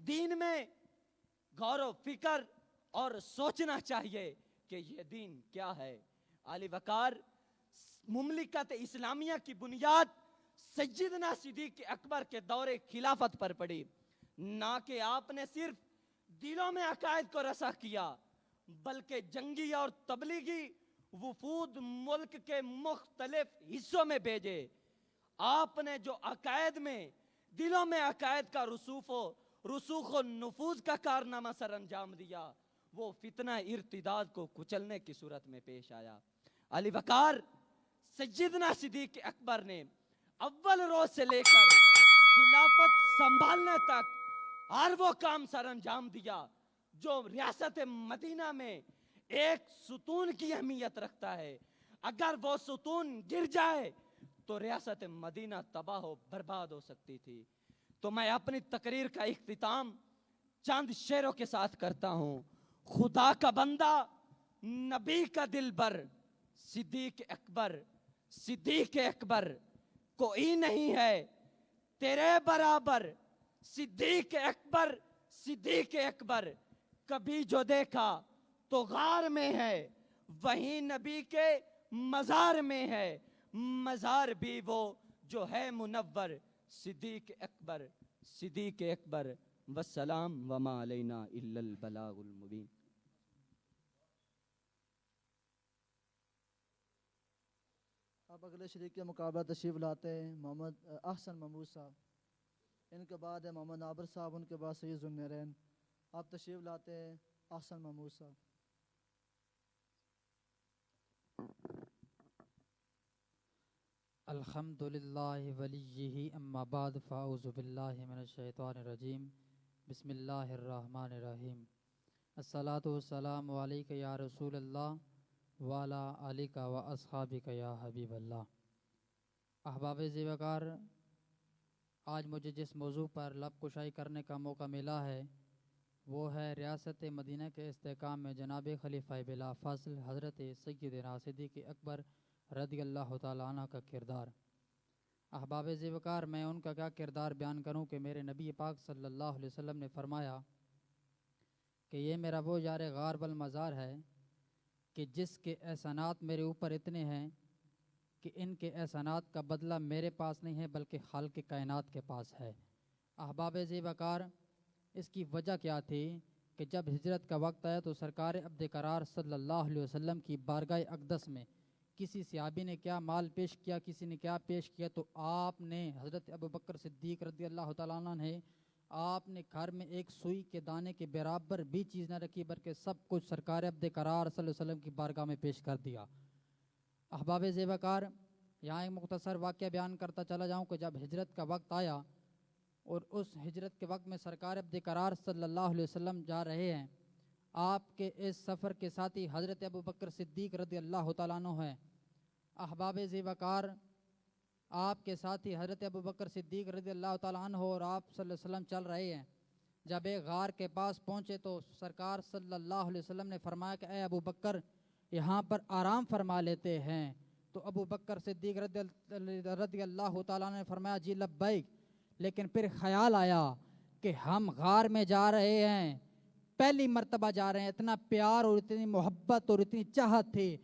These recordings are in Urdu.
دین میں غور و فکر اور سوچنا چاہیے کہ یہ دین کیا ہے۔ علی وقار، مملکت اسلامیہ کی بنیاد سیدنا صدیق اکبر کے دور خلافت پر پڑی۔ نہ کہ آپ نے صرف دلوں میں عقائد کو رسخ کیا، بلکہ جنگی اور تبلیغی وفود ملک کے مختلف حصوں میں بھیجے۔ آپ نے جو عقائد میں دلوں میں عقائد کا رسوخ و نفوذ کا کارنامہ سر انجام دیا، وہ فتنہ ارتداد کو کچلنے کی صورت میں پیش آیا۔ علی وقار، سیدنا صدیق اکبر نے اول روز سے لے کر خلافت سنبھالنے تک ہر وہ کام سر انجام دیا جو ریاست مدینہ میں ایک ستون کی اہمیت رکھتا ہے۔ اگر وہ ستون گر جائے تو ریاست مدینہ تباہ و برباد ہو سکتی تھی۔ تو میں اپنی تقریر کا اختتام چند شعروں کے ساتھ کرتا ہوں۔ خدا کا بندہ، نبی کا دلبر، صدیق اکبر کوئی نہیں ہے تیرے برابر۔ صدیق اکبر کبھی جو دیکھا تو غار میں ہے، وہیں نبی کے مزار میں ہے، مزار بھی وہ جو ہے منور۔ صدیق اکبر والسلام وما علینا الا البلاغ المبین۔ اب اگلے شریک کے مقابلہ تشریف لاتے ہیں محمد احسن محمود صاحب، ان کے بعد ہے محمد نابر صاحب، ان کے بعد سید ذوالنورین۔ آپ تشریف لاتے ہیں احسن محمود صاحب۔ الحمدللہ ولیہ اما بعد فاعوذ باللہ من الشیطان الرجیم بسم اللہ الرحمن الرحیم۔ الصلاۃ والسلام علیک یا رسول اللہ وعلی آلک و اصحابک یا حبیب اللہ۔ احباب ذی وقار، آج مجھے جس موضوع پر لب کشائی کرنے کا موقع ملا ہے وہ ہے ریاست مدینہ کے استحکام میں جناب خلیفہ بلا فاصل حضرت سیدنا صدیق اکبر رضی اللہ تعالیٰ عنہ کا کردار۔ احباب ذی وقار، میں ان کا کیا کردار بیان کروں کہ میرے نبی پاک صلی اللہ علیہ وسلم نے فرمایا کہ یہ میرا وہ یار غار بالمزار ہے کہ جس کے احسانات میرے اوپر اتنے ہیں کہ ان کے احسانات کا بدلہ میرے پاس نہیں ہے بلکہ خالق کائنات کے پاس ہے۔ احباب ذی وقار، اس کی وجہ کیا تھی کہ جب ہجرت کا وقت آیا تو سرکار عبد قرار صلی اللہ علیہ وسلم کی بارگاہ اقدس میں کسی صحابی نے کیا مال پیش کیا، کسی نے کیا پیش کیا، تو آپ نے حضرت ابوبکر صدیق رضی اللہ تعالیٰ عنہ نے آپ نے گھر میں ایک سوئی کے دانے کے برابر بھی چیز نہ رکھی بلکہ سب کچھ سرکار عبد قرار صلی اللہ علیہ وسلم کی بارگاہ میں پیش کر دیا۔ احباب ذی وقار، یہاں ایک مختصر واقعہ بیان کرتا چلا جاؤں کہ جب ہجرت کا وقت آیا اور اس ہجرت کے وقت میں سرکار عبد قرار صلی اللہ علیہ وسلم جا رہے ہیں، آپ کے اس سفر کے ساتھی حضرت ابوبکر صدیق رضی اللہ تعالیٰ عنہ ہیں۔ احباب ذی وقار، آپ کے ساتھی حضرت ابوبکر صدیق رضی اللہ تعالیٰ عنہ اور آپ صلی اللہ علیہ وسلم چل رہے ہیں۔ جب ایک غار کے پاس پہنچے تو سرکار صلی اللہ علیہ وسلم نے فرمایا کہ اے ابوبکر، یہاں پر آرام فرما لیتے ہیں۔ تو ابوبکر صدیق رضی اللہ تعالیٰ عنہ نے فرمایا جی لبیک، لیکن پھر خیال آیا کہ ہم غار میں جا رہے ہیں، پہلی مرتبہ جا رہے ہیں، اتنا پیار اور اتنی محبت اور اتنی چاہت تھی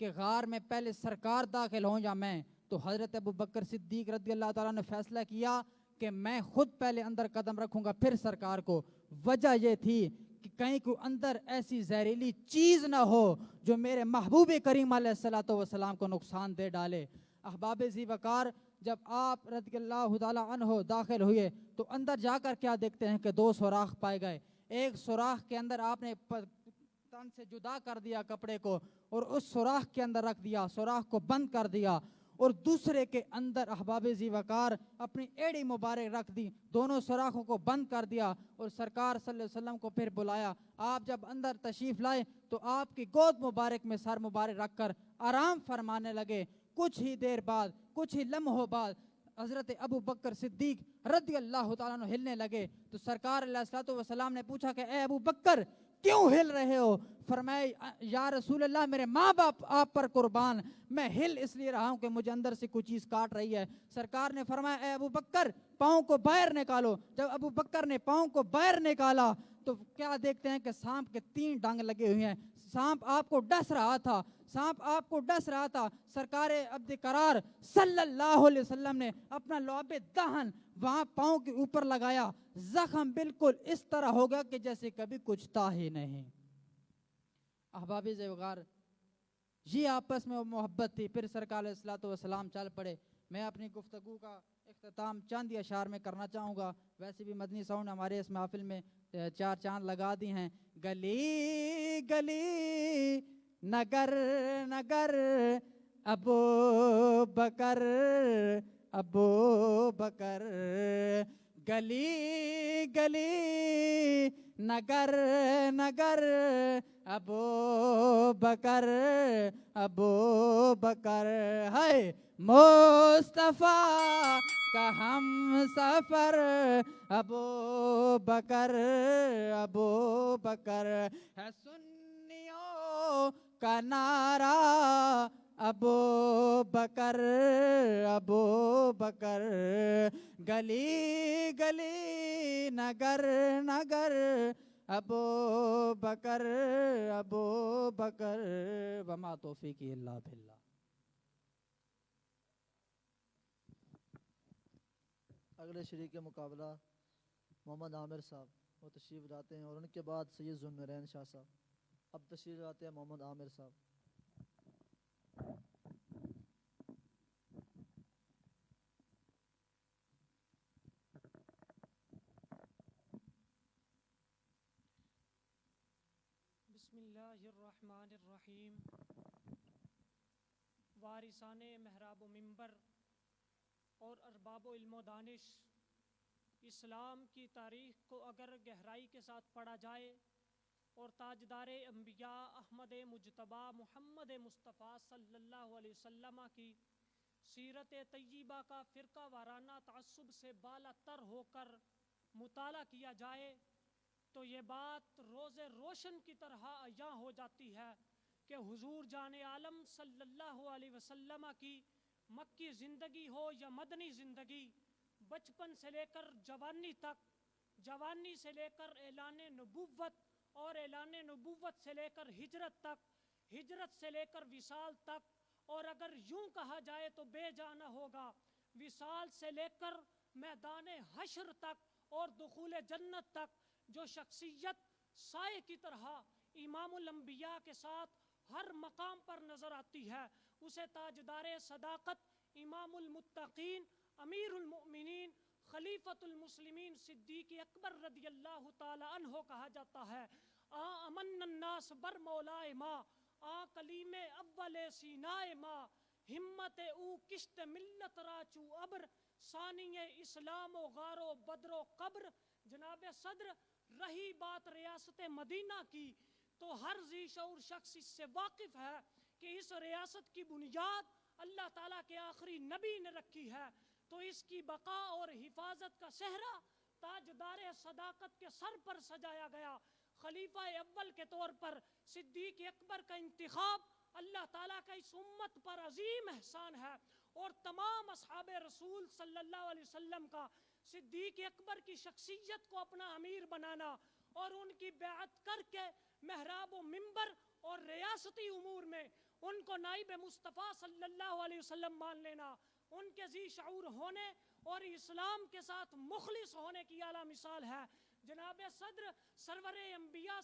کہ غار میں پہلے سرکار داخل ہوں یا میں، تو حضرت ابوبکر صدیق رضی اللہ تعالیٰ نے فیصلہ کیا کہ میں خود پہلے اندر قدم رکھوں گا پھر سرکار کو۔ وجہ یہ تھی کہ کہیں کوئی اندر ایسی زہریلی چیز نہ ہو جو میرے محبوب کریم علیہ الصلوۃ والسلام کو نقصان دے ڈالے۔ احباب ذی وقار، جب آپ رضی اللہ تعالیٰ عنہ داخل ہوئے تو اندر جا کر کیا دیکھتے ہیں کہ دو سوراخ پائے گئے۔ ایک سوراخ کے اندر آپ نے تن سے جدا کر دیا کپڑے کو اور اس سوراخ کے اندر رکھ دیا، سوراخ کو بند کر دیا، اور دوسرے کے اندر احباب ذی وقار اپنی ایڑی مبارک رکھ دی، دونوں سوراخوں کو بند کر دیا اور سرکار صلی اللہ علیہ وسلم کو پھر بلایا۔ آپ جب اندر تشریف لائے تو آپ کی گود مبارک میں سر مبارک رکھ کر آرام فرمانے لگے۔ کچھ ہی دیر بعد، کچھ ہی لمحوں بعد حضرت ابوبکر صدیق رضی اللہ تعالیٰ عنہ ہلنے لگے تو سرکار علیہ الصلوۃ والسلام نے پوچھا کہ اے ابوبکر، کیوں ہل رہے ہو؟ فرمائے یا رسول اللہ میرے ماں باپ آپ پر قربان، میں ہل اس لیے رہا ہوں کہ مجھے اندر سے کوئی چیز کاٹ رہی ہے۔ سرکار نے فرمایا اے ابو بکر پاؤں کو باہر نکالو۔ جب ابو بکر نے پاؤں کو باہر نکالا تو کیا دیکھتے ہیں کہ سانپ کے 3 ڈنگ لگے ہوئے ہیں۔ سانپ آپ کو ڈس رہا تھا، سانپ آپ کو ڈس رہا تھا۔ سرکار عبد قرار صلی اللہ علیہ وسلم نے اپنا لعاب دہن وہاں پاؤں کے اوپر لگایا، زخم بالکل اس طرح ہوگا کہ جیسے کبھی کچھ تھا ہی نہیں۔ احباب ذوقار، یہ آپس میں محبت تھی۔ پھر سرکار علیہ الصلوۃ والسلام چل پڑے۔ میں اپنی گفتگو کا اختتام چند ہی اشعار میں کرنا چاہوں گا۔ ویسے بھی مدنی ساؤنڈ ہمارے اس محفل میں 4 چاند لگا دی ہیں۔ گلی گلی نگر نگر ابو بکر ابو بکر، گلی گلی نگر نگر ابو بکر ابو بکر، ہے مصطفیٰ کا ہم سفر ابو بکر ابو بکر، ہے سنیوں کا نعرہ ابو بکر ابو بکر، گلی گلی نگر نگر ابو بکر ابو بکر، وما توفیقی اللہ باللہ۔ اگلے شریک مقابلہ محمد عامر صاحب وہ تشریف لاتے ہیں، اور ان کے بعد سید ذوالنورین شاہ صاحب۔ اب تشریف لاتے ہیں محمد عامر صاحب۔ بسم اللہ الرحمن الرحیم۔ وارثان محراب و منبر اور ارباب و علم و دانش، اسلام کی تاریخ کو اگر گہرائی کے ساتھ پڑھا جائے اور تاجدار انبیاء احمد مجتبیٰ محمد مصطفیٰ صلی اللہ علیہ وسلم کی سیرت طیبہ کا فرقہ وارانہ تعصب سے بالا تر ہو کر مطالعہ کیا جائے تو یہ بات روز روشن کی طرح عیاں ہو جاتی ہے کہ حضور جان عالم صلی اللہ علیہ وسلم کی مکی زندگی ہو یا مدنی زندگی، بچپن سے لے کر جوانی تک، جوانی سے لے کر اعلان نبوت اور اعلان نبوت سے لے کر ہجرت تک، ہجرت سے لے کر وصال تک، اور اگر یوں کہا جائے تو بے جانا ہوگا وصال سے لے کر میدان حشر تک اور دخول جنت تک، جو شخصیت سائے کی طرح امام الانبیاء کے ساتھ ہر مقام پر نظر آتی ہے، اسے تاجدار صداقت امام المتقین امیر المؤمنین خلیفۃ المسلمین صدیق اکبر رضی اللہ تعالی عنہ کہا جاتا ہے۔ آ امن الناس بر مولائے ماں، آ کلیم اول سینائے ماں، ہمت او کشت ملت راچو ابر، ثانی اسلام و غار و بدر و قبر۔ جناب صدر، رہی بات ریاست مدینہ کی تو ہر ذی شعور شخص اس سے واقف ہے کہ اس ریاست کی بنیاد اللہ تعالیٰ کے آخری نبی نے رکھی ہے، تو اس کی بقا اور حفاظت کا صحرا تاجدار صداقت کے سر پر سجایا گیا۔ خلیفہ اول کے طور پر صدیق اکبر کا انتخاب اللہ تعالیٰ کا اس امت پر عظیم احسان ہے، اور تمام اصحاب رسول صلی اللہ علیہ وسلم کا صدیق اکبر کی شخصیت کو اپنا امیر بنانا اور ان کی بیعت کر کے محراب و منبر اور ریاستی امور میں ان کو نائب مصطفیٰ صلی اللہ علیہ وسلم مان لینا، ان کے ذی شعور ہونے اور اسلام کے ساتھ مخلص ہونے کی اعلیٰ مثال ہے۔ جناب صدر، سرور انبیاء